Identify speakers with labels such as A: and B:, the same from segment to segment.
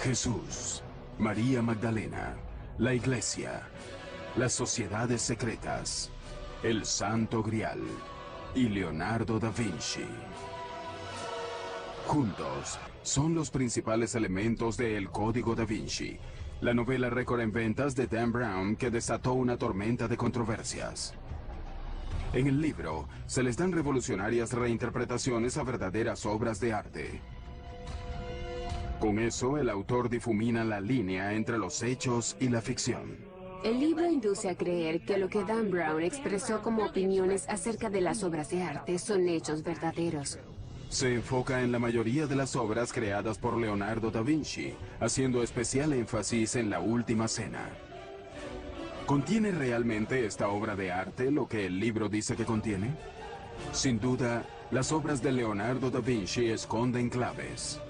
A: Jesús, María Magdalena, la Iglesia, las sociedades secretas, el Santo Grial y Leonardo da Vinci. Juntos, son los principales elementos de El Código da Vinci, la novela récord en ventas de Dan Brown que desató una tormenta de controversias. En el libro, se les dan revolucionarias reinterpretaciones a verdaderas obras de arte. Con eso, el autor difumina la línea entre los hechos y la ficción.
B: El libro induce a creer que lo que Dan Brown expresó como opiniones acerca de las obras de arte son hechos verdaderos.
A: Se enfoca en la mayoría de las obras creadas por Leonardo da Vinci, haciendo especial énfasis en la Última Cena. ¿Contiene realmente esta obra de arte lo que el libro dice que contiene? Sin duda, las obras de Leonardo da Vinci esconden claves.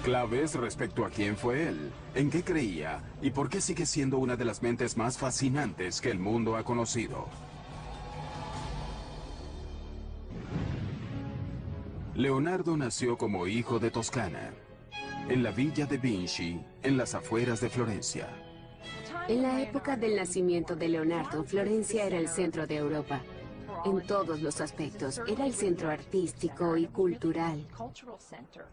A: Claves respecto a quién fue él, en qué creía y por qué sigue siendo una de las mentes más fascinantes que el mundo ha conocido. Leonardo nació como hijo de Toscana, en la villa de Vinci, en las afueras de Florencia.
B: En la época del nacimiento de Leonardo, Florencia era el centro de Europa. En todos los aspectos, era el centro artístico y cultural.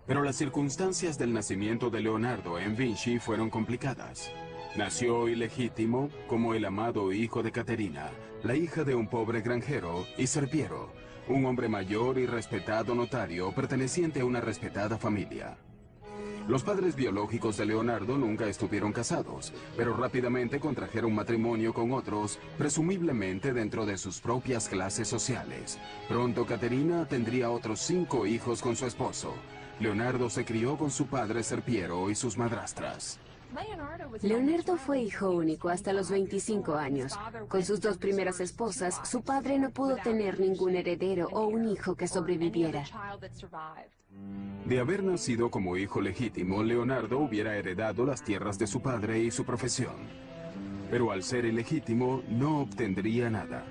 A: Pero las circunstancias del nacimiento de Leonardo en Vinci fueron complicadas. Nació ilegítimo como el amado hijo de Caterina, la hija de un pobre granjero, y Serpiero, un hombre mayor y respetado notario perteneciente a una respetada familia. Los padres biológicos de Leonardo nunca estuvieron casados, pero rápidamente contrajeron matrimonio con otros, presumiblemente dentro de sus propias clases sociales. Pronto Caterina tendría otros 5 hijos con su esposo. Leonardo se crió con su padre Serpiero y sus madrastras.
B: Leonardo fue hijo único hasta los 25 años. Con sus 2 primeras esposas, su padre no pudo tener ningún heredero o un hijo que sobreviviera.
A: De haber nacido como hijo legítimo, Leonardo hubiera heredado las tierras de su padre y su profesión. Pero al ser ilegítimo, no obtendría nada.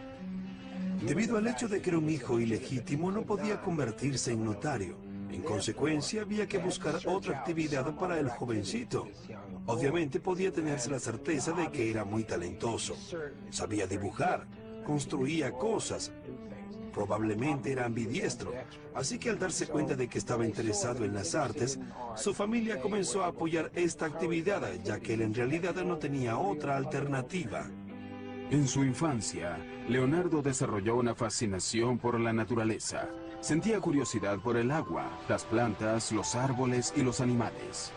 C: Debido al hecho de que era un hijo ilegítimo, no podía convertirse en notario. En consecuencia, había que buscar otra actividad para el jovencito. Obviamente podía tenerse la certeza de que era muy talentoso. Sabía dibujar, construía cosas. Probablemente era ambidiestro. Así que al darse cuenta de que estaba interesado en las artes, su familia comenzó a apoyar esta actividad, ya que él en realidad no tenía otra alternativa.
A: En su infancia, Leonardo desarrolló una fascinación por la naturaleza. Sentía curiosidad por el agua, las plantas, los árboles y los animales.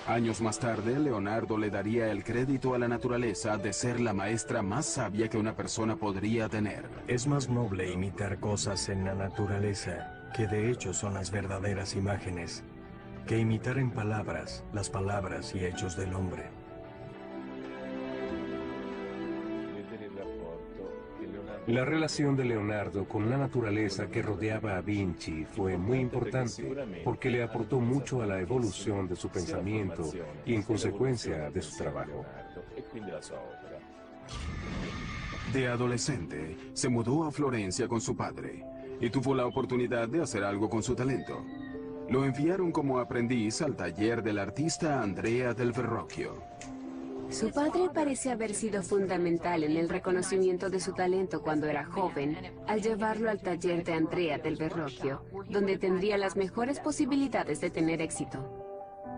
A: Años más tarde, Leonardo le daría el crédito a la naturaleza de ser la maestra más sabia que una persona podría tener.
D: Es más noble imitar cosas en la naturaleza, que de hecho son las verdaderas imágenes, que imitar en palabras, las palabras y hechos del hombre.
E: La relación de Leonardo con la naturaleza que rodeaba a Vinci fue muy importante porque le aportó mucho a la evolución de su pensamiento y en consecuencia de su trabajo.
A: De adolescente, se mudó a Florencia con su padre y tuvo la oportunidad de hacer algo con su talento. Lo enviaron como aprendiz al taller del artista Andrea del Verrocchio.
B: Su padre parece haber sido fundamental en el reconocimiento de su talento cuando era joven, al llevarlo al taller de Andrea del Verrocchio, donde tendría las mejores posibilidades de tener éxito.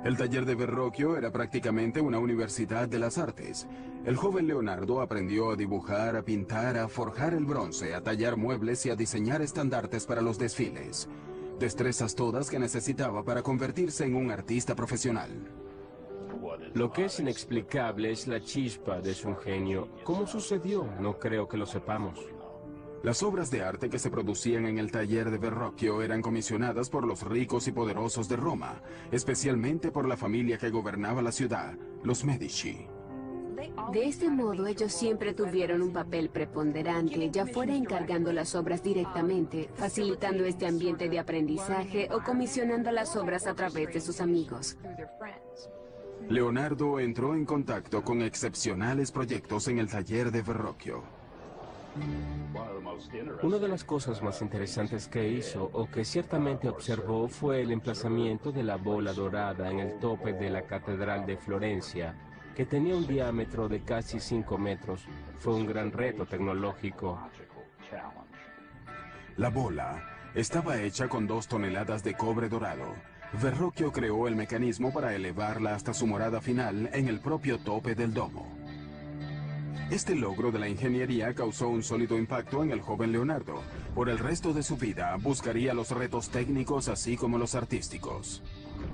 A: El taller de Verrocchio era prácticamente una universidad de las artes. El joven Leonardo aprendió a dibujar, a pintar, a forjar el bronce, a tallar muebles y a diseñar estandartes para los desfiles. Destrezas todas que necesitaba para convertirse en un artista profesional.
F: Lo que es inexplicable es la chispa de su ingenio. ¿Cómo sucedió? No creo que lo sepamos.
A: Las obras de arte que se producían en el taller de Verrocchio eran comisionadas por los ricos y poderosos de Roma, especialmente por la familia que gobernaba la ciudad, los Medici.
B: De este modo, ellos siempre tuvieron un papel preponderante, ya fuera encargando las obras directamente, facilitando este ambiente de aprendizaje o comisionando las obras a través de sus amigos.
A: Leonardo entró en contacto con excepcionales proyectos en el taller de Verrocchio.
F: Una de las cosas más interesantes que hizo, o que ciertamente observó, fue el emplazamiento de la bola dorada en el tope de la Catedral de Florencia, que tenía un diámetro de casi 5 metros. Fue un gran reto tecnológico.
A: La bola estaba hecha con 2 toneladas de cobre dorado. Verrocchio creó el mecanismo para elevarla hasta su morada final en el propio tope del domo. Este logro de la ingeniería causó un sólido impacto en el joven Leonardo. Por el resto de su vida buscaría los retos técnicos así como los artísticos.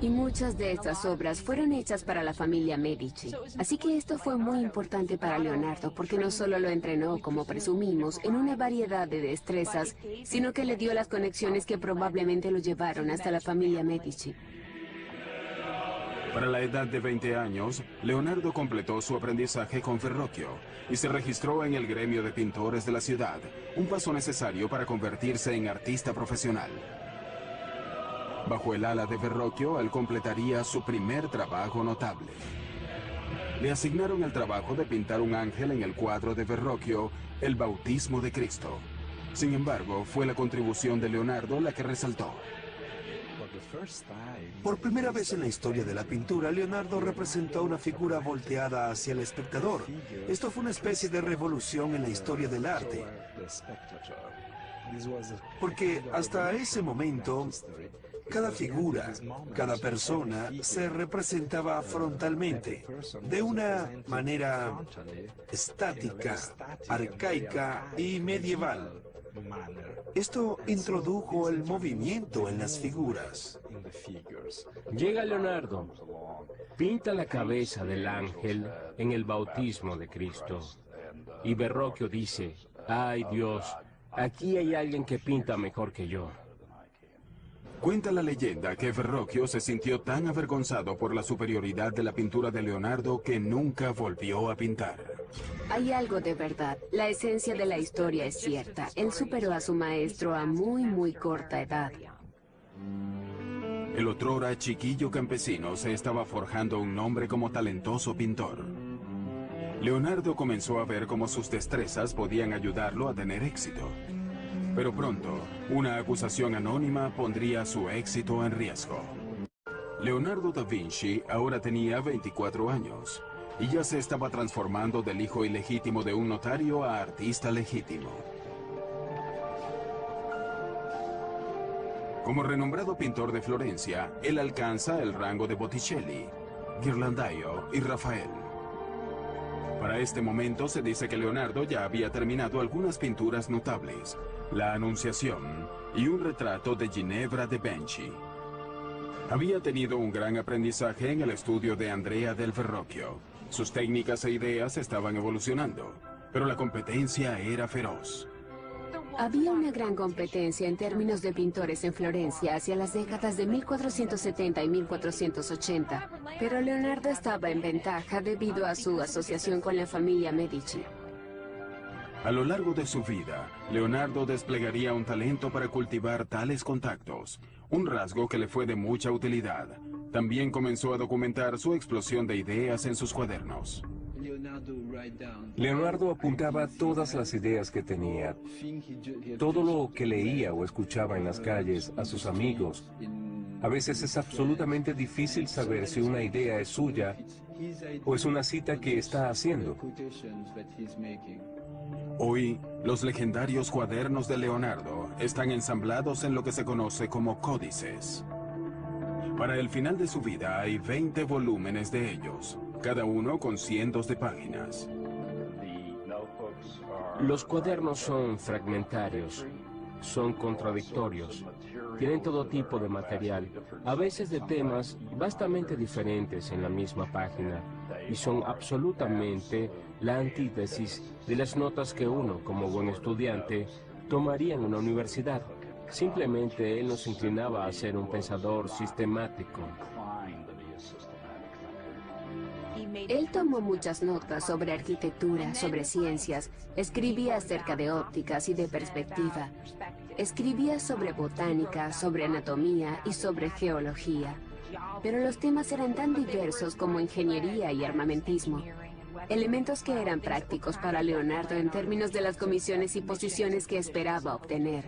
B: Y muchas de estas obras fueron hechas para la familia Medici. Así que esto fue muy importante para Leonardo, porque no solo lo entrenó, como presumimos, en una variedad de destrezas, sino que le dio las conexiones que probablemente lo llevaron hasta la familia Medici.
A: Para la edad de 20 años, Leonardo completó su aprendizaje con Verrocchio y se registró en el gremio de pintores de la ciudad, un paso necesario para convertirse en artista profesional. Bajo el ala de Verrocchio, él completaría su primer trabajo notable. Le asignaron el trabajo de pintar un ángel en el cuadro de Verrocchio, El Bautismo de Cristo. Sin embargo, fue la contribución de Leonardo la que resaltó.
C: Por primera vez en la historia de la pintura, Leonardo representó una figura volteada hacia el espectador. Esto fue una especie de revolución en la historia del arte. Porque hasta ese momento, cada figura, cada persona se representaba frontalmente, de una manera estática, arcaica y medieval. Esto introdujo el movimiento en las figuras.
F: Llega Leonardo, pinta la cabeza del ángel en el bautismo de Cristo. Y Verrocchio dice, ¡ay Dios! Aquí hay alguien que pinta mejor que yo.
A: Cuenta la leyenda que Verrocchio se sintió tan avergonzado por la superioridad de la pintura de Leonardo que nunca volvió a pintar.
B: Hay algo de verdad. La esencia de la historia es cierta. Él superó a su maestro a muy corta edad.
A: El otrora chiquillo campesino se estaba forjando un nombre como talentoso pintor. Leonardo comenzó a ver cómo sus destrezas podían ayudarlo a tener éxito. Pero pronto, una acusación anónima pondría su éxito en riesgo. Leonardo da Vinci ahora tenía 24 años y ya se estaba transformando del hijo ilegítimo de un notario a artista legítimo. Como renombrado pintor de Florencia, él alcanza el rango de Botticelli, Ghirlandaio y Rafael. Para este momento se dice que Leonardo ya había terminado algunas pinturas notables, la Anunciación y un retrato de Ginevra de Benci. Había tenido un gran aprendizaje en el estudio de Andrea del Verrocchio. Sus técnicas e ideas estaban evolucionando, pero la competencia era feroz.
B: Había una gran competencia en términos de pintores en Florencia hacia las décadas de 1470 y 1480, pero Leonardo estaba en ventaja debido a su asociación con la familia Medici.
A: A lo largo de su vida, Leonardo desplegaría un talento para cultivar tales contactos, un rasgo que le fue de mucha utilidad. También comenzó a documentar su explosión de ideas en sus cuadernos.
E: Leonardo apuntaba todas las ideas que tenía, todo lo que leía o escuchaba en las calles, a sus amigos. A veces es absolutamente difícil saber si una idea es suya o es una cita que está haciendo.
A: Hoy, los legendarios cuadernos de Leonardo están ensamblados en lo que se conoce como códices. Para el final de su vida hay 20 volúmenes de ellos, cada uno con cientos de páginas.
F: Los cuadernos son fragmentarios, son contradictorios, tienen todo tipo de material, a veces de temas bastante diferentes en la misma página, y son absolutamente la antítesis de las notas que uno, como buen estudiante, tomaría en una universidad. Simplemente él nos inclinaba a ser un pensador sistemático.
B: Él tomó muchas notas sobre arquitectura, sobre ciencias, escribía acerca de ópticas y de perspectiva, escribía sobre botánica, sobre anatomía y sobre geología. Pero los temas eran tan diversos como ingeniería y armamentismo. elementos que eran prácticos para Leonardo en términos de las comisiones y posiciones que esperaba obtener.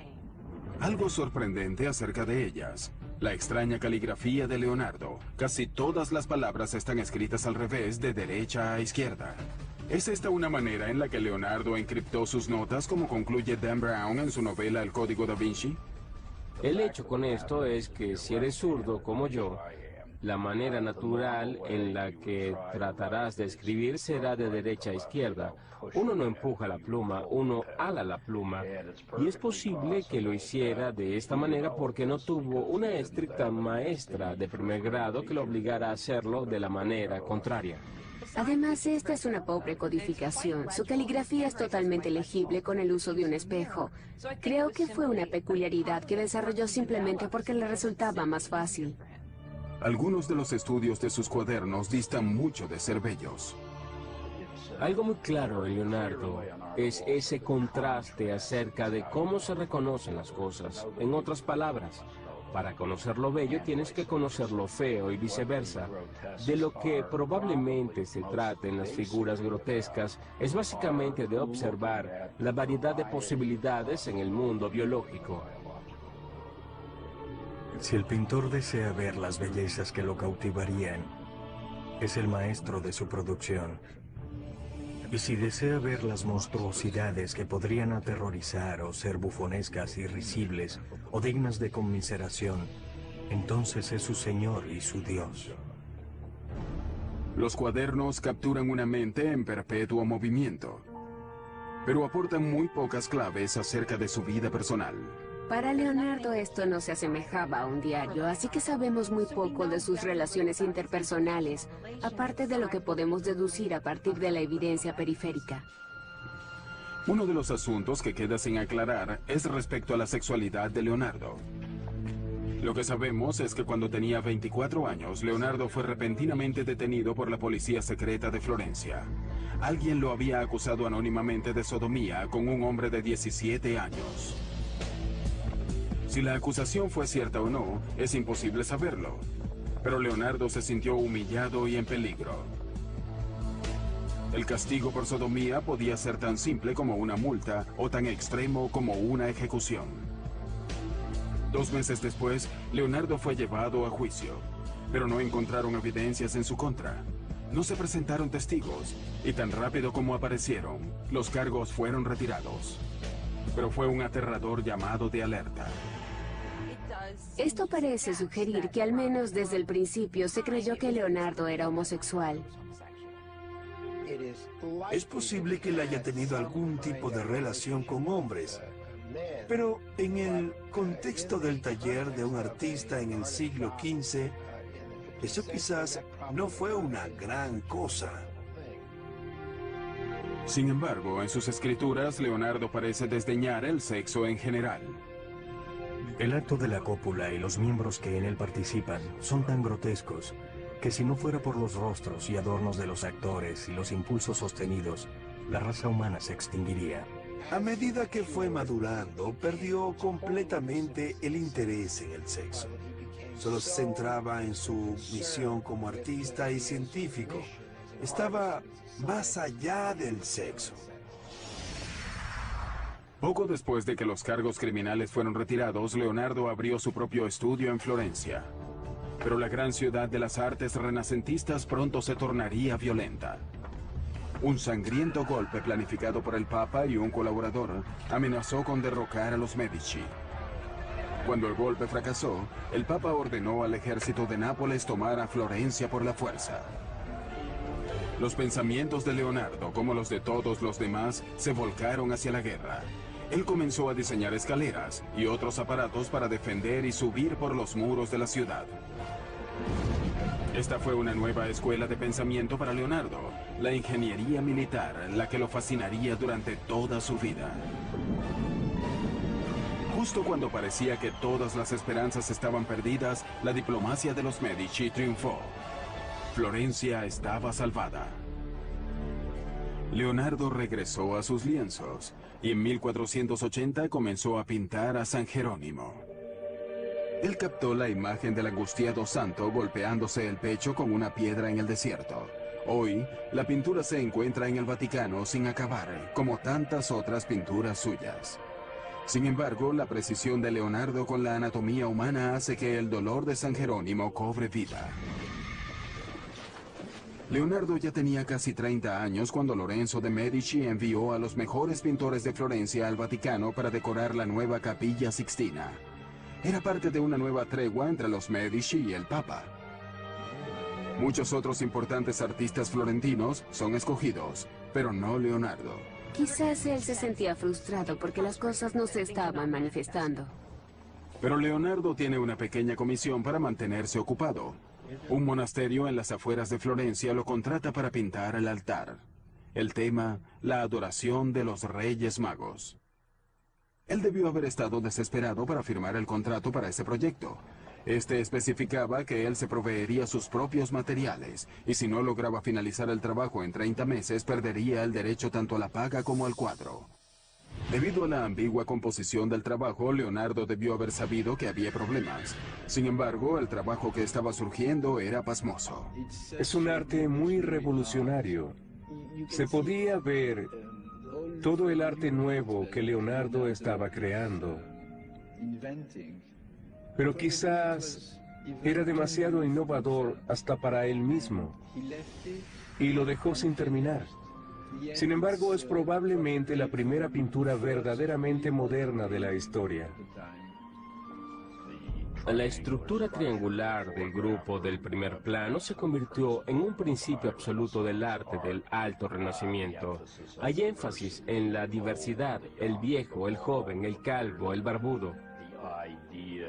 A: Algo sorprendente acerca de ellas. La extraña caligrafía de Leonardo. Casi todas las palabras están escritas al revés, de derecha a izquierda. ¿Es esta una manera en la que Leonardo encriptó sus notas, como concluye Dan Brown en su novela El Código da Vinci?
F: El hecho con esto es que si eres zurdo como yo, la manera natural en la que tratarás de escribir será de derecha a izquierda. Uno no empuja la pluma, uno ala la pluma. Y es posible que lo hiciera de esta manera porque no tuvo una estricta maestra de primer grado que lo obligara a hacerlo de la manera contraria.
B: Además, esta es una pobre codificación. Su caligrafía es totalmente legible con el uso de un espejo. Creo que fue una peculiaridad que desarrolló simplemente porque le resultaba más fácil.
A: Algunos de los estudios de sus cuadernos distan mucho de ser bellos.
F: Algo muy claro en Leonardo es ese contraste acerca de cómo se reconocen las cosas. En otras palabras, para conocer lo bello tienes que conocer lo feo y viceversa. De lo que probablemente se trata en las figuras grotescas es básicamente de observar la variedad de posibilidades en el mundo biológico.
D: Si el pintor desea ver las bellezas que lo cautivarían, es el maestro de su producción. Y si desea ver las monstruosidades que podrían aterrorizar o ser bufonescas y risibles o dignas de conmiseración, entonces es su Señor y su Dios.
A: Los cuadernos capturan una mente en perpetuo movimiento, pero aportan muy pocas claves acerca de su vida personal.
B: Para Leonardo esto no se asemejaba a un diario, así que sabemos muy poco de sus relaciones interpersonales, aparte de lo que podemos deducir a partir de la evidencia periférica.
A: Uno de los asuntos que queda sin aclarar es respecto a la sexualidad de Leonardo. Lo que sabemos es que cuando tenía 24 años, Leonardo fue repentinamente detenido por la policía secreta de Florencia. Alguien lo había acusado anónimamente de sodomía con un hombre de 17 años. Si la acusación fue cierta o no, es imposible saberlo. Pero Leonardo se sintió humillado y en peligro. El castigo por sodomía podía ser tan simple como una multa o tan extremo como una ejecución. 2 meses después, Leonardo fue llevado a juicio, pero no encontraron evidencias en su contra. No se presentaron testigos, y tan rápido como aparecieron, los cargos fueron retirados. Pero fue un aterrador llamado de alerta.
B: Esto parece sugerir que al menos desde el principio se creyó que Leonardo era homosexual.
C: Es posible que él haya tenido algún tipo de relación con hombres, pero en el contexto del taller de un artista en el siglo XV, eso quizás no fue una gran cosa.
A: Sin embargo, en sus escrituras, Leonardo parece desdeñar el sexo en general.
D: El acto de la cópula y los miembros que en él participan son tan grotescos que si no fuera por los rostros y adornos de los actores y los impulsos sostenidos, la raza humana se extinguiría.
C: A medida que fue madurando, perdió completamente el interés en el sexo. Solo se centraba en su misión como artista y científico. Estaba más allá del sexo.
A: Poco después de que los cargos criminales fueron retirados, Leonardo abrió su propio estudio en Florencia. Pero la gran ciudad de las artes renacentistas pronto se tornaría violenta. Un sangriento golpe planificado por el Papa y un colaborador amenazó con derrocar a los Medici. Cuando el golpe fracasó, el Papa ordenó al ejército de Nápoles tomar a Florencia por la fuerza. Los pensamientos de Leonardo, como los de todos los demás, se volcaron hacia la guerra. Él comenzó a diseñar escaleras y otros aparatos para defender y subir por los muros de la ciudad. Esta fue una nueva escuela de pensamiento para Leonardo, la ingeniería militar, la que lo fascinaría durante toda su vida. Justo cuando parecía que todas las esperanzas estaban perdidas, la diplomacia de los Medici triunfó. Florencia estaba salvada. Leonardo regresó a sus lienzos y en 1480 comenzó a pintar a San Jerónimo. Él captó la imagen del angustiado santo golpeándose el pecho con una piedra en el desierto. Hoy, la pintura se encuentra en el Vaticano sin acabar, como tantas otras pinturas suyas. Sin embargo, la precisión de Leonardo con la anatomía humana hace que el dolor de San Jerónimo cobre vida. Leonardo ya tenía casi 30 años cuando Lorenzo de Medici envió a los mejores pintores de Florencia al Vaticano para decorar la nueva Capilla Sixtina. Era parte de una nueva tregua entre los Medici y el Papa. Muchos otros importantes artistas florentinos son escogidos, pero no Leonardo.
B: Quizás él se sentía frustrado porque las cosas no se estaban manifestando.
A: Pero Leonardo tiene una pequeña comisión para mantenerse ocupado. Un monasterio en las afueras de Florencia lo contrata para pintar el altar. El tema, la adoración de los Reyes Magos. Él debió haber estado desesperado para firmar el contrato para ese proyecto. Este especificaba que él se proveería sus propios materiales, y si no lograba finalizar el trabajo en 30 meses, perdería el derecho tanto a la paga como al cuadro. Debido a la ambigua composición del trabajo, Leonardo debió haber sabido que había problemas. Sin embargo, el trabajo que estaba surgiendo era pasmoso.
E: Es un arte muy revolucionario. Se podía ver todo el arte nuevo que Leonardo estaba creando. Pero quizás era demasiado innovador hasta para él mismo, y lo dejó sin terminar. Sin embargo, es probablemente la primera pintura verdaderamente moderna de la historia.
F: La estructura triangular del grupo del primer plano se convirtió en un principio absoluto del arte del Alto Renacimiento. Hay énfasis en la diversidad, el viejo, el joven, el calvo, el barbudo.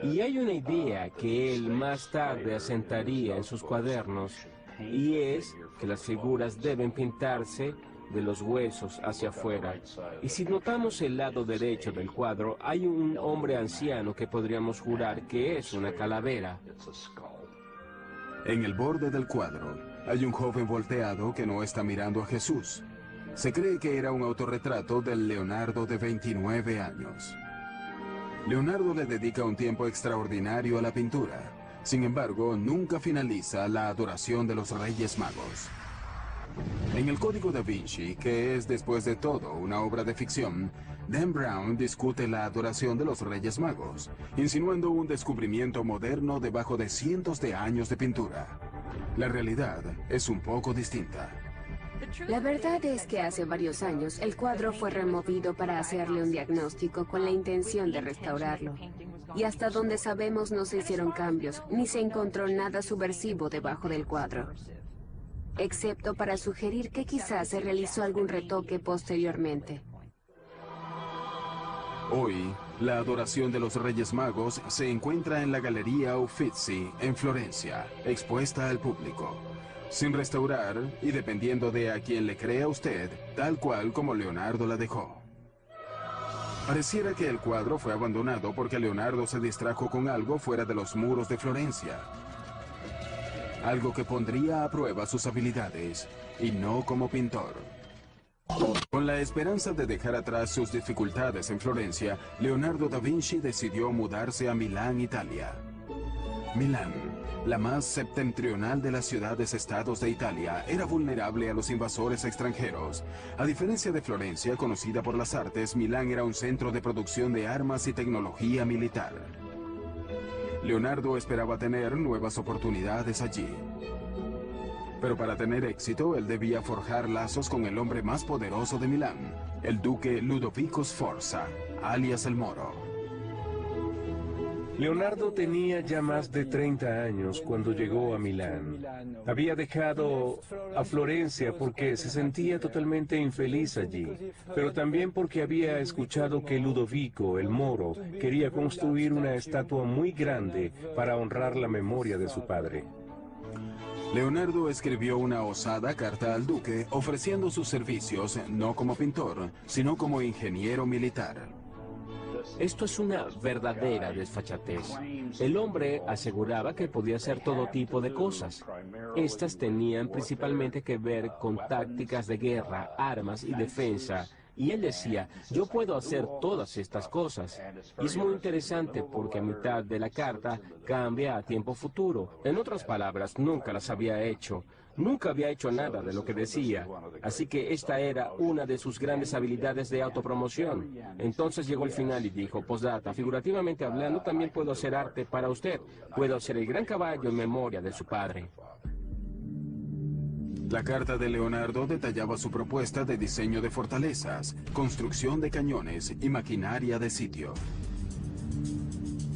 F: Y hay una idea que él más tarde asentaría en sus cuadernos, y es que las figuras deben pintarse de los huesos hacia afuera. Y si notamos el lado derecho del cuadro, hay un hombre anciano que podríamos jurar que es una calavera.
A: En el borde del cuadro, hay un joven volteado que no está mirando a Jesús. Se cree que era un autorretrato del Leonardo de 29 años. Leonardo le dedica un tiempo extraordinario a la pintura. Sin embargo, nunca finaliza la adoración de los Reyes Magos. En el Código da Vinci, que es después de todo una obra de ficción, Dan Brown discute la adoración de los Reyes Magos, insinuando un descubrimiento moderno debajo de cientos de años de pintura. La realidad es un poco distinta.
B: La verdad es que hace varios años el cuadro fue removido para hacerle un diagnóstico con la intención de restaurarlo. Y hasta donde sabemos no se hicieron cambios, ni se encontró nada subversivo debajo del cuadro, excepto para sugerir que quizás se realizó algún retoque posteriormente.
A: Hoy, la adoración de los Reyes Magos se encuentra en la Galería Uffizi, en Florencia, expuesta al público, sin restaurar y dependiendo de a quién le crea usted, tal cual como Leonardo la dejó. Pareciera que el cuadro fue abandonado porque Leonardo se distrajo con algo fuera de los muros de Florencia. Algo que pondría a prueba sus habilidades, y no como pintor. Con la esperanza de dejar atrás sus dificultades en Florencia, Leonardo da Vinci decidió mudarse a Milán, Italia. Milán, la más septentrional de las ciudades-estados de Italia, era vulnerable a los invasores extranjeros. A diferencia de Florencia, conocida por las artes, Milán era un centro de producción de armas y tecnología militar. Leonardo esperaba tener nuevas oportunidades allí. Pero para tener éxito, él debía forjar lazos con el hombre más poderoso de Milán, el duque Ludovico Sforza, alias el Moro.
E: Leonardo tenía ya más de 30 años cuando llegó a Milán. Había dejado a Florencia porque se sentía totalmente infeliz allí, pero también porque había escuchado que Ludovico, el Moro, quería construir una estatua muy grande para honrar la memoria de su padre.
A: Leonardo escribió una osada carta al duque ofreciendo sus servicios no como pintor, sino como ingeniero militar.
F: Esto es una verdadera desfachatez. El hombre aseguraba que podía hacer todo tipo de cosas. Estas tenían principalmente que ver con tácticas de guerra, armas y defensa. Y él decía, yo puedo hacer todas estas cosas. Y es muy interesante porque a mitad de la carta cambia a tiempo futuro. En otras palabras, nunca las había hecho. Nunca había hecho nada de lo que decía, así que esta era una de sus grandes habilidades de autopromoción. Entonces llegó el final y dijo, postdata, figurativamente hablando, también puedo hacer arte para usted. Puedo hacer el gran caballo en memoria de su padre.
A: La carta de Leonardo detallaba su propuesta de diseño de fortalezas, construcción de cañones y maquinaria de sitio.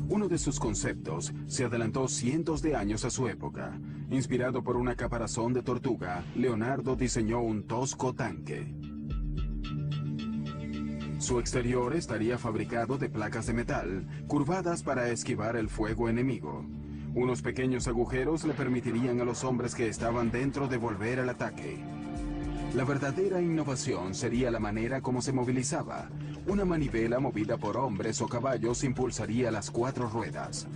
A: Uno de sus conceptos se adelantó cientos de años a su época. Inspirado por una caparazón de tortuga, Leonardo diseñó un tosco tanque. Su exterior estaría fabricado de placas de metal, curvadas para esquivar el fuego enemigo. Unos pequeños agujeros le permitirían a los hombres que estaban dentro de volver al ataque. La verdadera innovación sería la manera como se movilizaba. Una manivela movida por hombres o caballos impulsaría las 4 ruedas.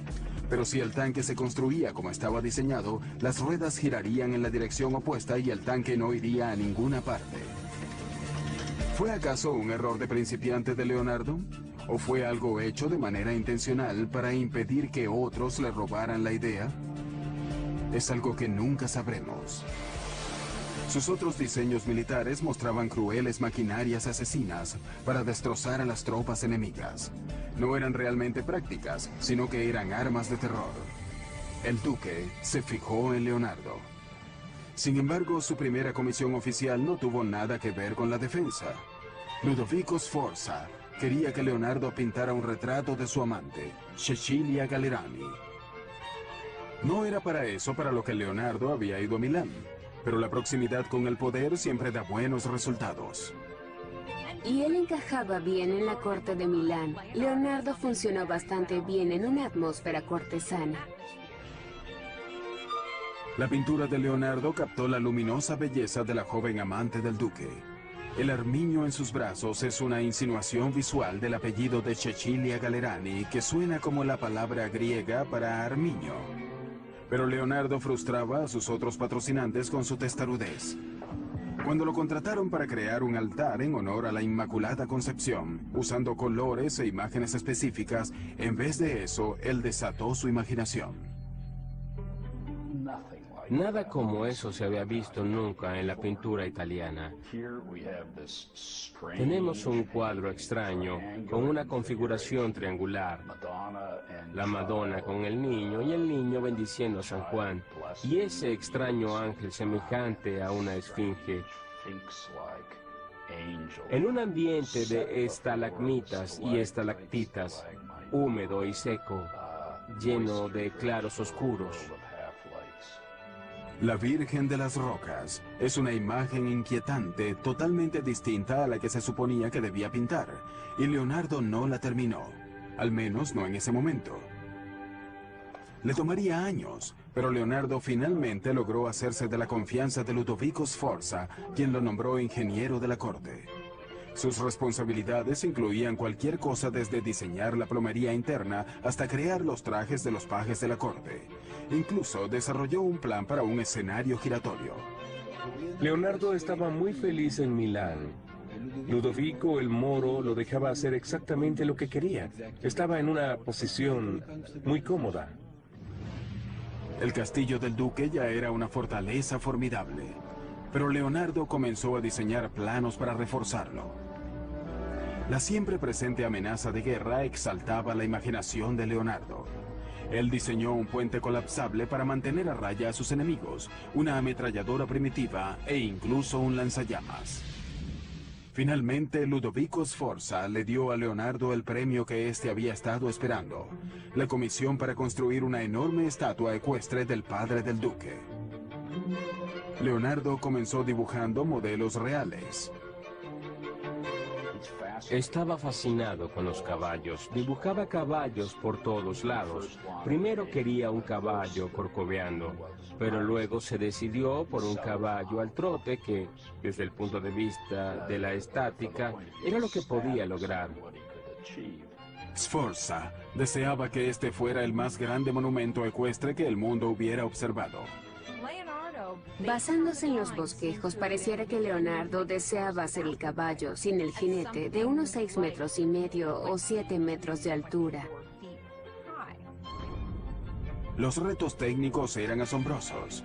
A: Pero si el tanque se construía como estaba diseñado, las ruedas girarían en la dirección opuesta y el tanque no iría a ninguna parte. ¿Fue acaso un error de principiante de Leonardo? ¿O fue algo hecho de manera intencional para impedir que otros le robaran la idea? Es algo que nunca sabremos. Sus otros diseños militares mostraban crueles maquinarias asesinas para destrozar a las tropas enemigas. No eran realmente prácticas, sino que eran armas de terror. El duque se fijó en Leonardo. Sin embargo, su primera comisión oficial no tuvo nada que ver con la defensa. Ludovico Sforza quería que Leonardo pintara un retrato de su amante, Cecilia Gallerani. No era para eso para lo que Leonardo había ido a Milán, pero la proximidad con el poder siempre da buenos resultados.
B: Y él encajaba bien en la corte de Milán. Leonardo funcionó bastante bien en una atmósfera cortesana.
A: La pintura de Leonardo captó la luminosa belleza de la joven amante del duque. El armiño en sus brazos es una insinuación visual del apellido de Cecilia Gallerani, que suena como la palabra griega para armiño. Pero Leonardo frustraba a sus otros patrocinantes con su testarudez. Cuando lo contrataron para crear un altar en honor a la Inmaculada Concepción, usando colores e imágenes específicas, en vez de eso, él desató su imaginación.
F: Nada como eso se había visto nunca en la pintura italiana. Tenemos un cuadro extraño con una configuración triangular. La Madonna con el niño y el niño bendiciendo a San Juan. Y ese extraño ángel semejante a una esfinge. En un ambiente de estalagmitas y estalactitas, húmedo y seco, lleno de claros oscuros.
A: La Virgen de las Rocas es una imagen inquietante, totalmente distinta a la que se suponía que debía pintar, y Leonardo no la terminó, al menos no en ese momento. Le tomaría años, pero Leonardo finalmente logró hacerse de la confianza de Ludovico Sforza, quien lo nombró ingeniero de la corte. Sus responsabilidades incluían cualquier cosa desde diseñar la plomería interna hasta crear los trajes de los pajes de la corte. Incluso desarrolló un plan para un escenario giratorio.
E: Leonardo estaba muy feliz en Milán. Ludovico el Moro lo dejaba hacer exactamente lo que quería. Estaba en una posición muy cómoda.
A: El castillo del duque ya era una fortaleza formidable, pero Leonardo comenzó a diseñar planos para reforzarlo. La siempre presente amenaza de guerra exaltaba la imaginación de Leonardo. Él diseñó un puente colapsable para mantener a raya a sus enemigos, una ametralladora primitiva e incluso un lanzallamas. Finalmente, Ludovico Sforza le dio a Leonardo el premio que éste había estado esperando, la comisión para construir una enorme estatua ecuestre del padre del duque. Leonardo comenzó dibujando modelos reales.
F: Estaba fascinado con los caballos. Dibujaba caballos por todos lados. Primero quería un caballo corcoveando, pero luego se decidió por un caballo al trote que, desde el punto de vista de la estática, era lo que podía lograr.
A: Sforza deseaba que este fuera el más grande monumento ecuestre que el mundo hubiera observado.
B: Basándose en los bosquejos, pareciera que Leonardo deseaba hacer el caballo sin el jinete de unos 6,5 metros o 7 metros de altura.
A: Los retos técnicos eran asombrosos.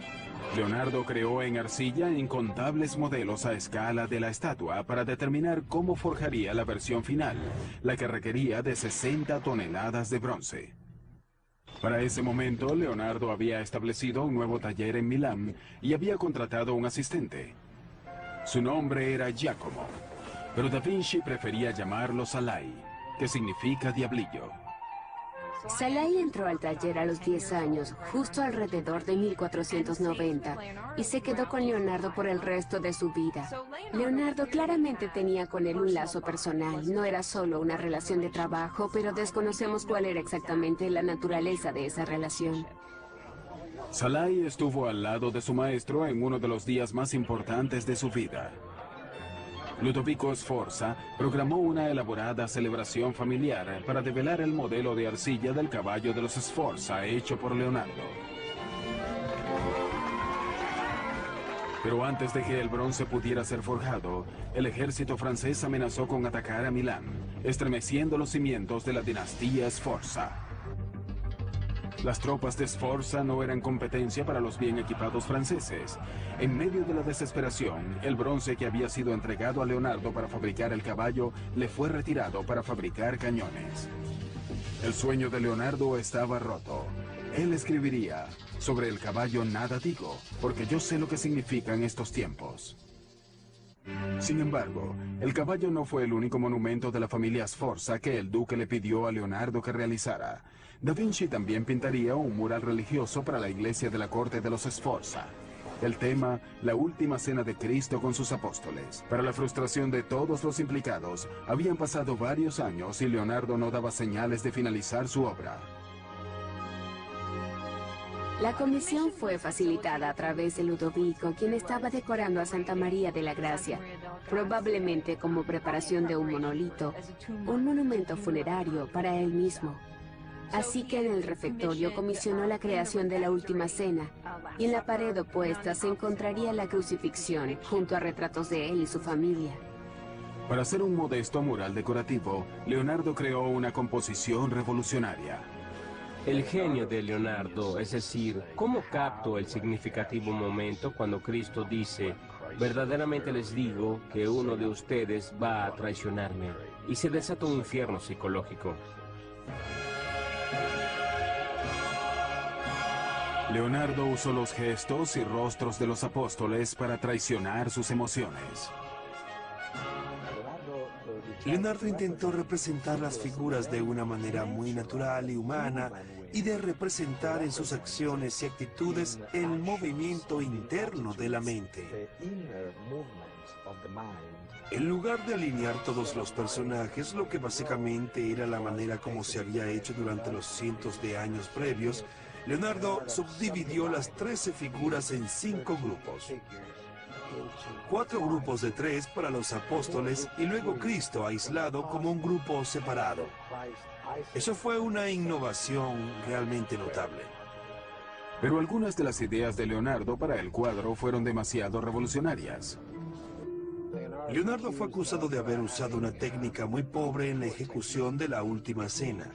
A: Leonardo creó en arcilla incontables modelos a escala de la estatua para determinar cómo forjaría la versión final, la que requería de 60 toneladas de bronce. Para ese momento, Leonardo había establecido un nuevo taller en Milán y había contratado un asistente. Su nombre era Giacomo, pero Da Vinci prefería llamarlo Salai, que significa diablillo.
B: Salai entró al taller a los 10 años, justo alrededor de 1490, y se quedó con Leonardo por el resto de su vida. Leonardo claramente tenía con él un lazo personal, no era solo una relación de trabajo, pero desconocemos cuál era exactamente la naturaleza de esa relación.
A: Salai estuvo al lado de su maestro en uno de los días más importantes de su vida. Ludovico Sforza programó una elaborada celebración familiar para develar el modelo de arcilla del caballo de los Sforza hecho por Leonardo. Pero antes de que el bronce pudiera ser forjado, el ejército francés amenazó con atacar a Milán, estremeciendo los cimientos de la dinastía Sforza. Las tropas de Sforza no eran competencia para los bien equipados franceses. En medio de la desesperación, el bronce que había sido entregado a Leonardo para fabricar el caballo le fue retirado para fabricar cañones. El sueño de Leonardo estaba roto. Él escribiría: sobre el caballo nada digo, porque yo sé lo que significan estos tiempos. Sin embargo, el caballo no fue el único monumento de la familia Sforza que el duque le pidió a Leonardo que realizara. Da Vinci también pintaría un mural religioso para la iglesia de la corte de los Sforza. El tema, la última cena de Cristo con sus apóstoles. Para la frustración de todos los implicados, habían pasado varios años y Leonardo no daba señales de finalizar su obra.
B: La comisión fue facilitada a través de Ludovico, quien estaba decorando a Santa María de la Gracia, probablemente como preparación de un monolito, un monumento funerario para él mismo. Así que en el refectorio comisionó la creación de la Última Cena, y en la pared opuesta se encontraría la crucifixión, junto a retratos de él y su familia.
A: Para hacer un modesto mural decorativo, Leonardo creó una composición revolucionaria.
F: El genio de Leonardo, es decir, cómo capto el significativo momento cuando Cristo dice: verdaderamente les digo que uno de ustedes va a traicionarme, y se desata un infierno psicológico.
A: Leonardo usó los gestos y rostros de los apóstoles para traicionar sus emociones.
C: Leonardo intentó representar las figuras de una manera muy natural y humana y de representar en sus acciones y actitudes el movimiento interno de la mente. En lugar de alinear todos los personajes, lo que básicamente era la manera como se había hecho durante los cientos de años previos, Leonardo subdividió las 13 figuras en 5 grupos. 4 grupos de 3 para los apóstoles y luego Cristo aislado como un grupo separado. Eso fue una innovación realmente notable.
A: Pero algunas de las ideas de Leonardo para el cuadro fueron demasiado revolucionarias.
C: Leonardo fue acusado de haber usado una técnica muy pobre en la ejecución de la Última Cena.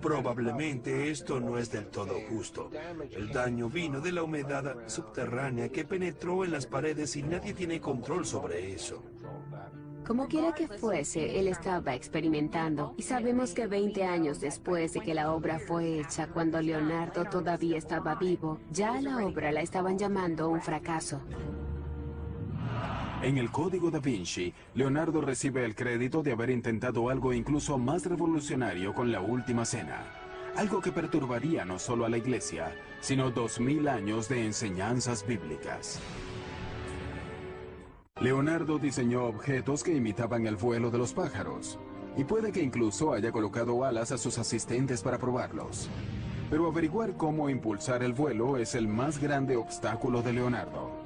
C: Probablemente esto no es del todo justo. El daño vino de la humedad subterránea que penetró en las paredes y nadie tiene control sobre eso.
B: Como quiera que fuese, él estaba experimentando, y sabemos que 20 años después de que la obra fue hecha, cuando Leonardo todavía estaba vivo, ya a la obra la estaban llamando un fracaso.
A: En el Código Da Vinci, Leonardo recibe el crédito de haber intentado algo incluso más revolucionario con la Última Cena. Algo que perturbaría no solo a la Iglesia, sino 2000 años de enseñanzas bíblicas. Leonardo diseñó objetos que imitaban el vuelo de los pájaros, y puede que incluso haya colocado alas a sus asistentes para probarlos. Pero averiguar cómo impulsar el vuelo es el más grande obstáculo de Leonardo.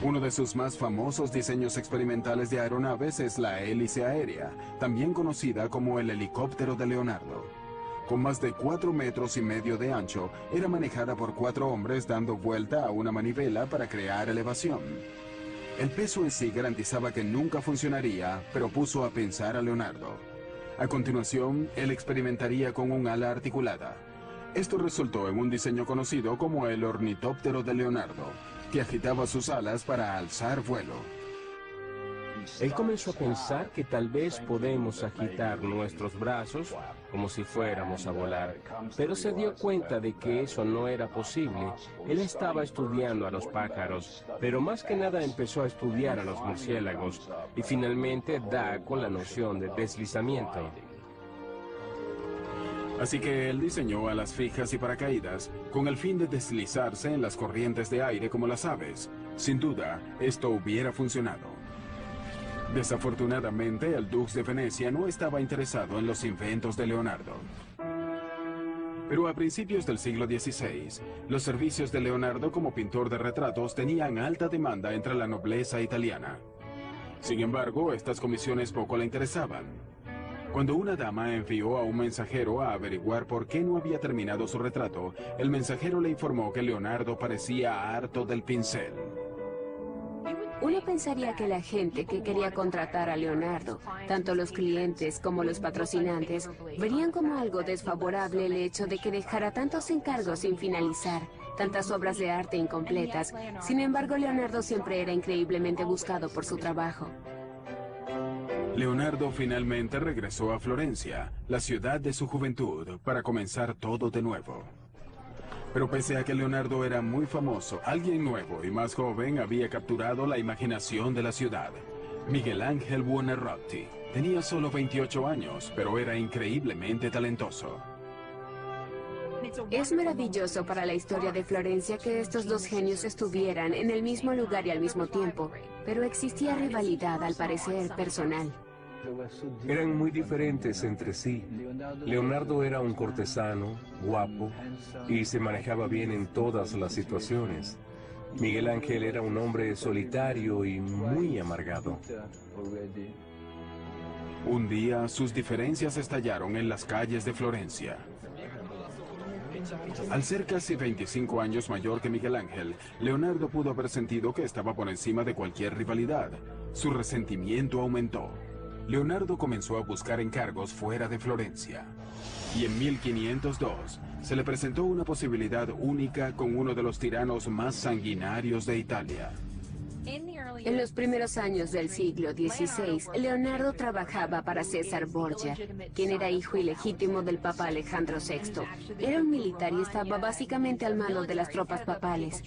A: Uno de sus más famosos diseños experimentales de aeronaves es la hélice aérea, también conocida como el helicóptero de Leonardo. Con más de 4,5 metros de ancho, era manejada por 4 hombres dando vuelta a una manivela para crear elevación. El peso en sí garantizaba que nunca funcionaría, pero puso a pensar a Leonardo. A continuación, él experimentaría con un ala articulada. Esto resultó en un diseño conocido como el ornitóptero de Leonardo, que agitaba sus alas para alzar vuelo.
F: Él comenzó a pensar que tal vez podemos agitar nuestros brazos como si fuéramos a volar, pero se dio cuenta de que eso no era posible. Él estaba estudiando a los pájaros, pero más que nada empezó a estudiar a los murciélagos y finalmente da con la noción de deslizamiento.
A: Así que él diseñó alas fijas y paracaídas con el fin de deslizarse en las corrientes de aire como las aves. Sin duda, esto hubiera funcionado. Desafortunadamente, el Dux de Venecia no estaba interesado en los inventos de Leonardo. Pero a principios del siglo XVI, los servicios de Leonardo como pintor de retratos tenían alta demanda entre la nobleza italiana. Sin embargo, estas comisiones poco le interesaban. Cuando una dama envió a un mensajero a averiguar por qué no había terminado su retrato, el mensajero le informó que Leonardo parecía harto del pincel.
B: Uno pensaría que la gente que quería contratar a Leonardo, tanto los clientes como los patrocinantes, verían como algo desfavorable el hecho de que dejara tantos encargos sin finalizar, tantas obras de arte incompletas. Sin embargo, Leonardo siempre era increíblemente buscado por su trabajo.
A: Leonardo finalmente regresó a Florencia, la ciudad de su juventud, para comenzar todo de nuevo. Pero pese a que Leonardo era muy famoso, alguien nuevo y más joven había capturado la imaginación de la ciudad. Miguel Ángel Buonarroti. Tenía solo 28 años, pero era increíblemente talentoso.
B: Es maravilloso para la historia de Florencia que estos dos genios estuvieran en el mismo lugar y al mismo tiempo, pero existía rivalidad, al parecer, personal.
E: Eran muy diferentes entre sí. Leonardo era un cortesano, guapo, y se manejaba bien en todas las situaciones. Miguel Ángel era un hombre solitario y muy amargado.
A: Un día, sus diferencias estallaron en las calles de Florencia. Al ser casi 25 años mayor que Miguel Ángel, Leonardo pudo haber sentido que estaba por encima de cualquier rivalidad. Su resentimiento aumentó. Leonardo comenzó a buscar encargos fuera de Florencia. Y en 1502 se le presentó una posibilidad única con uno de los tiranos más sanguinarios de Italia.
B: En los primeros años del siglo XVI, Leonardo trabajaba para César Borgia, quien era hijo ilegítimo del Papa Alejandro VI. Era un militar y estaba básicamente al mando de las tropas papales.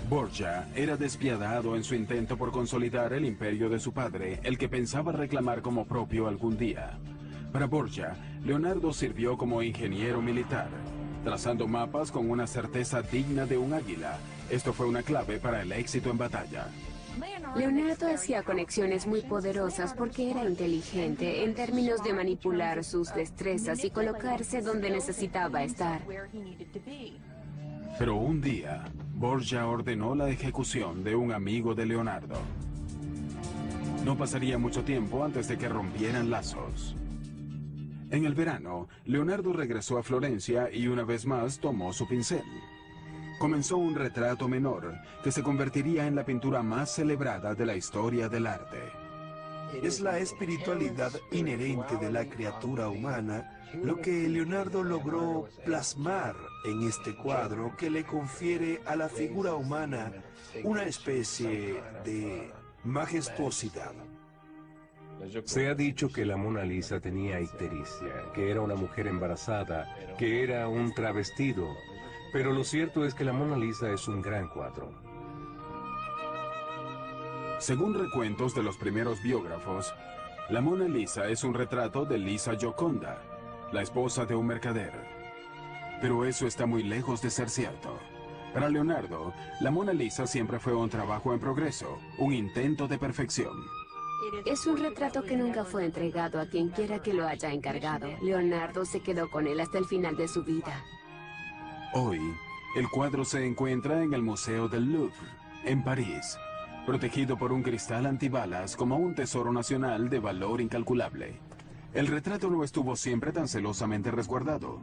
A: Borgia era despiadado en su intento por consolidar el imperio de su padre, el que pensaba reclamar como propio algún día. Para Borgia, Leonardo sirvió como ingeniero militar, trazando mapas con una certeza digna de un águila. Esto fue una clave para el éxito en batalla.
B: Leonardo hacía conexiones muy poderosas porque era inteligente en términos de manipular sus destrezas y colocarse donde necesitaba estar.
A: Pero un día, Borgia ordenó la ejecución de un amigo de Leonardo. No pasaría mucho tiempo antes de que rompieran lazos. En el verano, Leonardo regresó a Florencia y una vez más tomó su pincel. Comenzó un retrato menor que se convertiría en la pintura más celebrada de la historia del arte.
C: Es la espiritualidad inherente de la criatura humana lo que Leonardo logró plasmar en este cuadro que le confiere a la figura humana una especie de majestuosidad.
E: Se ha dicho que la Mona Lisa tenía ictericia, que era una mujer embarazada, que era un travestido, pero lo cierto es que la Mona Lisa es un gran cuadro.
A: Según recuentos de los primeros biógrafos, la Mona Lisa es un retrato de Lisa Gioconda, la esposa de un mercader. Pero eso está muy lejos de ser cierto. Para Leonardo, la Mona Lisa siempre fue un trabajo en progreso, un intento de perfección.
B: Es un retrato que nunca fue entregado a quien quiera que lo haya encargado. Leonardo se quedó con él hasta el final de su vida.
A: Hoy, el cuadro se encuentra en el Museo del Louvre, en París, protegido por un cristal antibalas como un tesoro nacional de valor incalculable. El retrato no estuvo siempre tan celosamente resguardado,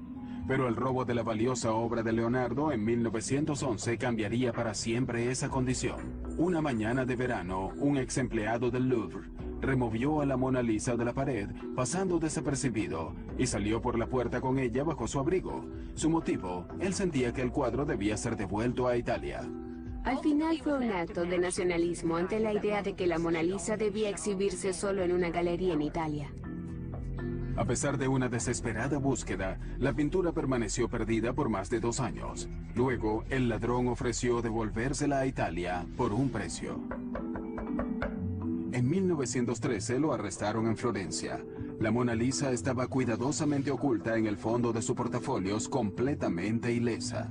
A: pero el robo de la valiosa obra de Leonardo en 1911 cambiaría para siempre esa condición. Una mañana de verano, un ex empleado del Louvre removió a la Mona Lisa de la pared, pasando desapercibido, y salió por la puerta con ella bajo su abrigo. Su motivo, él sentía que el cuadro debía ser devuelto a Italia.
B: Al final fue un acto de nacionalismo ante la idea de que la Mona Lisa debía exhibirse solo en una galería en Italia.
A: A pesar de una desesperada búsqueda, la pintura permaneció perdida por más de 2 años. Luego, el ladrón ofreció devolvérsela a Italia por un precio. En 1913 lo arrestaron en Florencia. La Mona Lisa estaba cuidadosamente oculta en el fondo de su portafolios, completamente ilesa.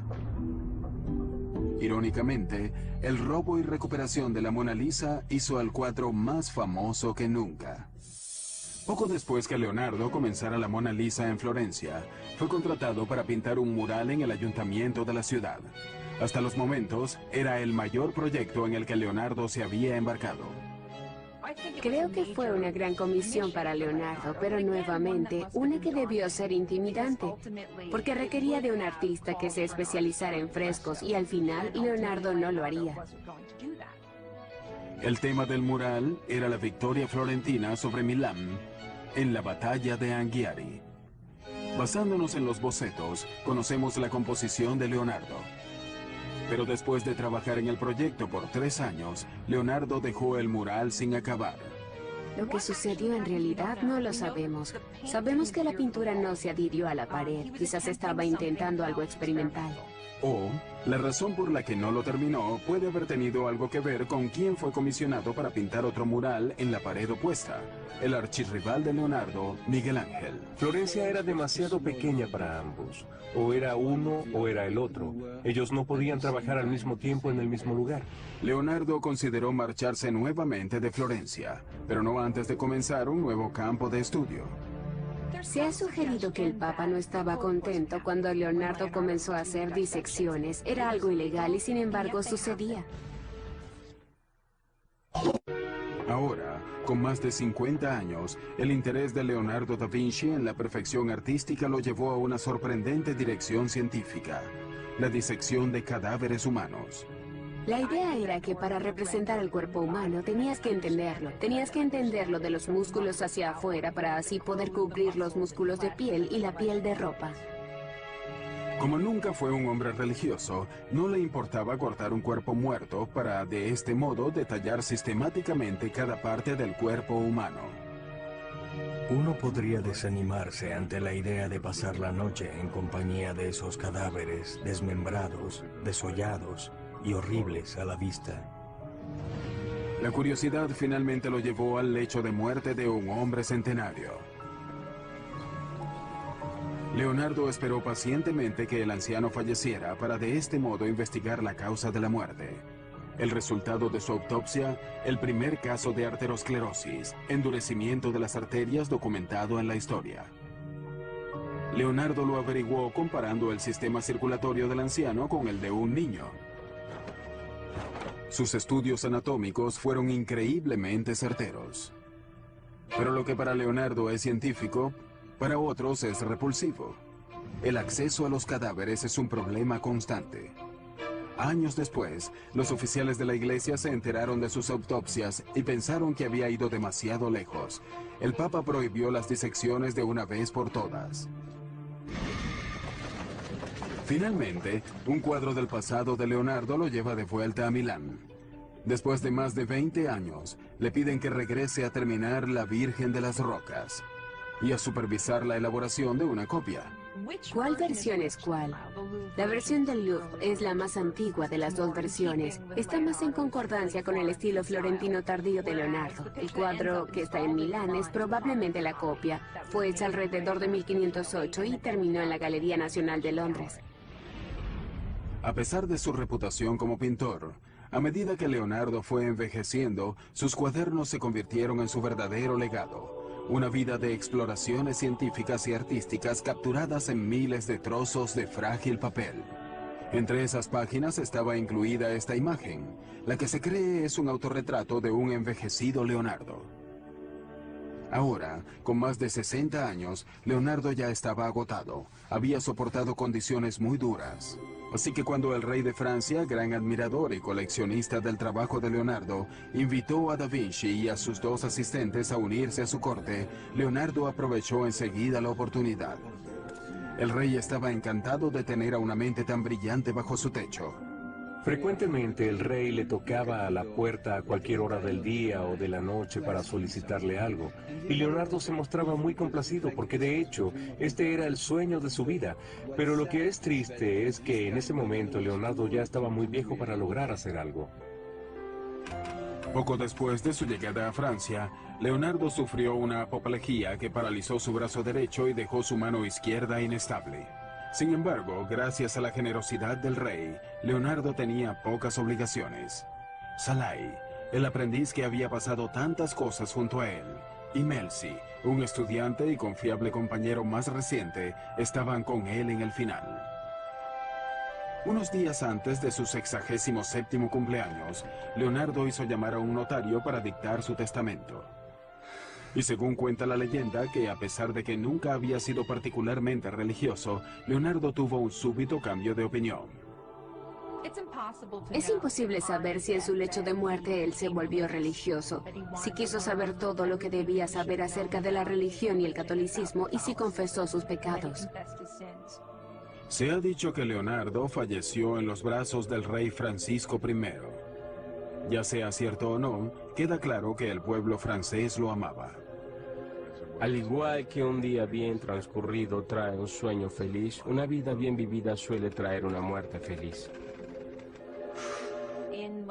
A: Irónicamente, el robo y recuperación de la Mona Lisa hizo al cuadro más famoso que nunca. Poco después que Leonardo comenzara la Mona Lisa en Florencia, fue contratado para pintar un mural en el ayuntamiento de la ciudad. Hasta los momentos, era el mayor proyecto en el que Leonardo se había embarcado.
B: Creo que fue una gran comisión para Leonardo, pero nuevamente una que debió ser intimidante, porque requería de un artista que se especializara en frescos y al final Leonardo no lo haría.
A: El tema del mural era la victoria florentina sobre Milán en la batalla de Anghiari. Basándonos en los bocetos, conocemos la composición de Leonardo. Pero después de trabajar en el proyecto por 3 años, Leonardo dejó el mural sin acabar.
B: Lo que sucedió en realidad no lo sabemos. Sabemos que la pintura no se adhirió a la pared, quizás estaba intentando algo experimental.
A: O, la razón por la que no lo terminó puede haber tenido algo que ver con quién fue comisionado para pintar otro mural en la pared opuesta, el archirrival de Leonardo, Miguel Ángel.
E: Florencia era demasiado pequeña para ambos. O era uno o era el otro. Ellos no podían trabajar al mismo tiempo en el mismo lugar.
A: Leonardo consideró marcharse nuevamente de Florencia, pero no antes de comenzar un nuevo campo de estudio.
B: Se ha sugerido que el Papa no estaba contento cuando Leonardo comenzó a hacer disecciones. Era algo ilegal y sin embargo sucedía.
A: Ahora, con más de 50 años, el interés de Leonardo da Vinci en la perfección artística lo llevó a una sorprendente dirección científica: la disección de cadáveres humanos.
B: La idea era que para representar el cuerpo humano tenías que entenderlo de los músculos hacia afuera para así poder cubrir los músculos de piel y la piel de ropa.
A: Como nunca fue un hombre religioso, no le importaba cortar un cuerpo muerto para, de este modo, detallar sistemáticamente cada parte del cuerpo humano.
D: Uno podría desanimarse ante la idea de pasar la noche en compañía de esos cadáveres desmembrados, desollados y horribles a la vista.
A: La curiosidad finalmente lo llevó al lecho de muerte de un hombre centenario. Leonardo esperó pacientemente que el anciano falleciera para de este modo investigar la causa de la muerte. El resultado de su autopsia, el primer caso de arteriosclerosis, endurecimiento de las arterias documentado en la historia. Leonardo lo averiguó comparando el sistema circulatorio del anciano con el de un niño. Sus estudios anatómicos fueron increíblemente certeros. Pero lo que para Leonardo es científico, para otros es repulsivo. El acceso a los cadáveres es un problema constante. Años después, los oficiales de la iglesia se enteraron de sus autopsias y pensaron que había ido demasiado lejos. El Papa prohibió las disecciones de una vez por todas. Finalmente, un cuadro del pasado de Leonardo lo lleva de vuelta a Milán. Después de más de 20 años, le piden que regrese a terminar La Virgen de las Rocas y a supervisar la elaboración de una copia.
B: ¿Cuál versión es cuál? La versión del Louvre es la más antigua de las dos versiones. Está más en concordancia con el estilo florentino tardío de Leonardo. El cuadro que está en Milán es probablemente la copia. Fue hecha alrededor de 1508 y terminó en la Galería Nacional de Londres.
A: A pesar de su reputación como pintor, a medida que Leonardo fue envejeciendo, sus cuadernos se convirtieron en su verdadero legado. Una vida de exploraciones científicas y artísticas capturadas en miles de trozos de frágil papel. Entre esas páginas estaba incluida esta imagen, la que se cree es un autorretrato de un envejecido Leonardo. Ahora, con más de 60 años, Leonardo ya estaba agotado. Había soportado condiciones muy duras. Así que cuando el rey de Francia, gran admirador y coleccionista del trabajo de Leonardo, invitó a Da Vinci y a sus dos asistentes a unirse a su corte, Leonardo aprovechó enseguida la oportunidad. El rey estaba encantado de tener a una mente tan brillante bajo su techo.
E: Frecuentemente el rey le tocaba a la puerta a cualquier hora del día o de la noche para solicitarle algo, y Leonardo se mostraba muy complacido porque de hecho este era el sueño de su vida. Pero lo que es triste es que en ese momento Leonardo ya estaba muy viejo para lograr hacer algo.
A: Poco después de su llegada a Francia, Leonardo sufrió una apoplejía que paralizó su brazo derecho y dejó su mano izquierda inestable. Sin embargo, gracias a la generosidad del rey, Leonardo tenía pocas obligaciones. Salai, el aprendiz que había pasado tantas cosas junto a él, y Melzi, un estudiante y confiable compañero más reciente, estaban con él en el final. Unos días antes de su 67º cumpleaños, Leonardo hizo llamar a un notario para dictar su testamento. Y según cuenta la leyenda, que a pesar de que nunca había sido particularmente religioso, Leonardo tuvo un súbito cambio de opinión.
B: Es imposible saber si en su lecho de muerte él se volvió religioso, si quiso saber todo lo que debía saber acerca de la religión y el catolicismo y si confesó sus pecados.
A: Se ha dicho que Leonardo falleció en los brazos del rey Francisco I. Ya sea cierto o no, queda claro que el pueblo francés lo amaba.
F: Al igual que un día bien transcurrido trae un sueño feliz, una vida bien vivida suele traer una muerte feliz.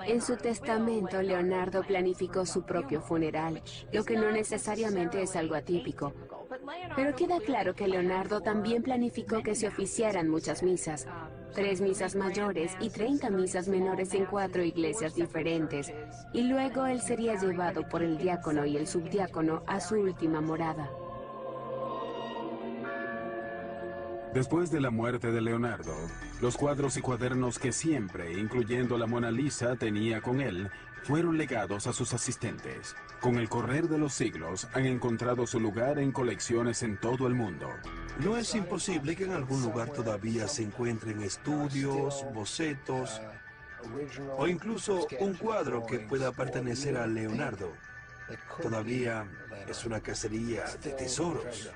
B: En su testamento, Leonardo planificó su propio funeral, lo que no necesariamente es algo atípico. Pero queda claro que Leonardo también planificó que se oficiaran muchas misas, 3 misas mayores y 30 misas menores en 4 iglesias diferentes, y luego él sería llevado por el diácono y el subdiácono a su última morada.
A: Después de la muerte de Leonardo, los cuadros y cuadernos que siempre, incluyendo la Mona Lisa, tenía con él, fueron legados a sus asistentes. Con el correr de los siglos, han encontrado su lugar en colecciones en todo el mundo.
C: No es imposible que en algún lugar todavía se encuentren estudios, bocetos o incluso un cuadro que pueda pertenecer a Leonardo. Todavía es una cacería de tesoros.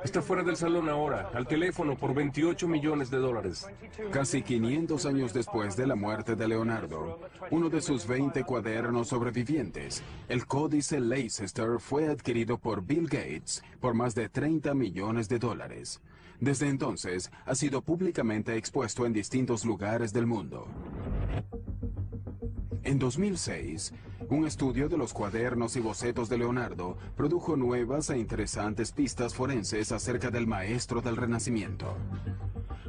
E: Está fuera del salón ahora, al teléfono por $28 millones.
A: Casi 500 años después de la muerte de Leonardo, uno de sus 20 cuadernos sobrevivientes, el Códice Leicester, fue adquirido por Bill Gates por más de $30 millones. Desde entonces, ha sido públicamente expuesto en distintos lugares del mundo. En 2006, un estudio de los cuadernos y bocetos de Leonardo produjo nuevas e interesantes pistas forenses acerca del maestro del Renacimiento.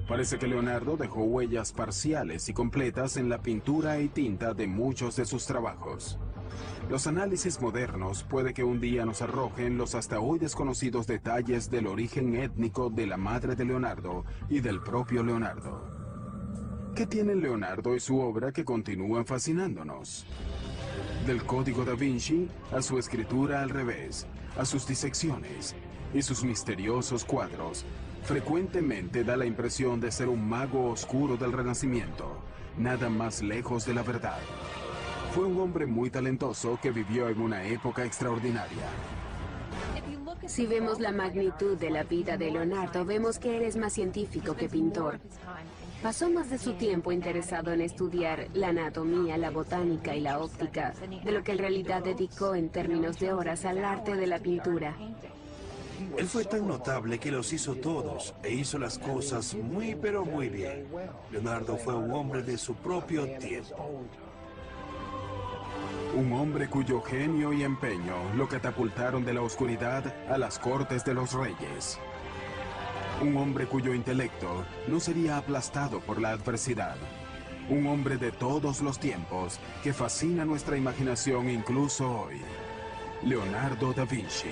A: Parece que Leonardo dejó huellas parciales y completas en la pintura y tinta de muchos de sus trabajos. Los análisis modernos puede que un día nos arrojen los hasta hoy desconocidos detalles del origen étnico de la madre de Leonardo y del propio Leonardo. ¿Qué tienen Leonardo y su obra que continúan fascinándonos? Del Código da Vinci a su escritura al revés, a sus disecciones y sus misteriosos cuadros, frecuentemente da la impresión de ser un mago oscuro del Renacimiento, nada más lejos de la verdad. Fue un hombre muy talentoso que vivió en una época extraordinaria.
B: Si vemos la magnitud de la vida de Leonardo, vemos que él es más científico que pintor. Pasó más de su tiempo interesado en estudiar la anatomía, la botánica y la óptica, de lo que en realidad dedicó en términos de horas al arte de la pintura.
C: Él fue tan notable que los hizo todos e hizo las cosas muy pero muy bien. Leonardo fue un hombre de su propio tiempo.
A: Un hombre cuyo genio y empeño lo catapultaron de la oscuridad a las cortes de los reyes. Un hombre cuyo intelecto no sería aplastado por la adversidad. Un hombre de todos los tiempos que fascina nuestra imaginación incluso hoy. Leonardo da Vinci.